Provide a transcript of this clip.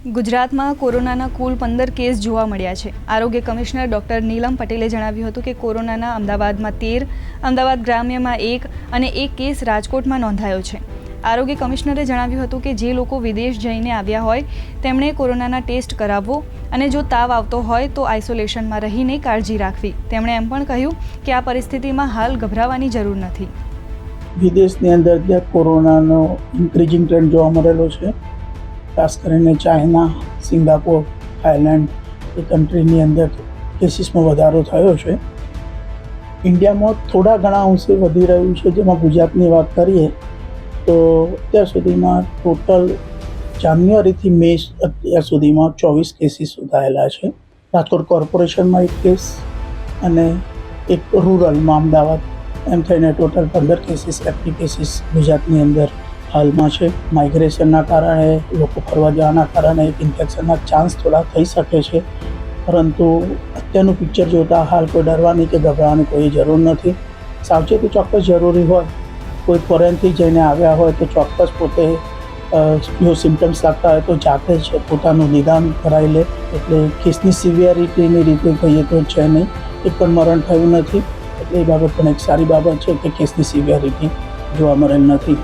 ગુજરાતમાં કોરોનાના કુલ 15 કેસ જોવા મળ્યા છે। આરોગ્ય કમિશનર ડોક્ટર નીલમ પટેલે જણાવ્યું હતું કે કોરોનાના અમદાવાદમાં 13, અમદાવાદ ગ્રામ્યમાં 1 અને 1 કેસ રાજકોટમાં નોંધાયો છે। આરોગ્ય કમિશનરે જણાવ્યું હતું કે જે લોકો વિદેશ જઈને આવ્યા હોય તેમણે કોરોનાના ટેસ્ટ કરાવવો અને જો તાવ આવતો હોય તો આઇસોલેશનમાં રહીને કાળજી રાખવી। તેમણે એમ પણ કહ્યું કે આ પરિસ્થિતિમાં હાલ ગભરાવાની જરૂર નથી। વિદેશની અંદર કોરોનાનો ઇન્ક્રીઝિંગ ટ્રેન્ડ જોવા મળેલો છે। ખાસ કરીને ચાઇના, સિંગાપોર, થાઈલેન્ડ એ કન્ટ્રીની અંદર કેસીસમાં વધારો થયો છે। ઇન્ડિયામાં થોડા ઘણા અંશે વધી રહ્યું છે। જેમાં ગુજરાતની વાત કરીએ તો અત્યાર સુધીમાં ટોટલ જાન્યુઆરીથી મે અત્યાર સુધીમાં 24 કેસીસ નોંધાયેલા છે। રાજકોટ કોર્પોરેશનમાં 1 કેસ અને એક રૂરલમાં અમદાવાદ, એમ થઈને ટોટલ 15 કેસીસ એક્ટિવ કેસીસ ગુજરાતની અંદર હાલમાં છે। માઇગ્રેશનના કારણે, લોકો ફરવા જવાના કારણે ઇન્ફેક્શનના ચાન્સ થોડા થઈ શકે છે, પરંતુ અત્યારનું પિક્ચર જોતાં હાલ કોઈ ડરવાની કે ગભરાવાની કોઈ જરૂર નથી। સાવચેતી ચોક્કસ જરૂરી હોય। કોઈ ફોરેનથી જઈને આવ્યા હોય તો ચોક્કસ પોતે જો સિમ્ટમ્સ લાગતા હોય તો જાતે જ પોતાનું નિદાન કરાવી લે। એટલે કેસની સિવિયરિટીની રીતે કહીએ તો છે નહીં, એક પણ મરણ થયું નથી। એટલે એ બાબત પણ એક સારી બાબત છે કે કેસની સિવિયરિટી જોવા મળેલ નથી।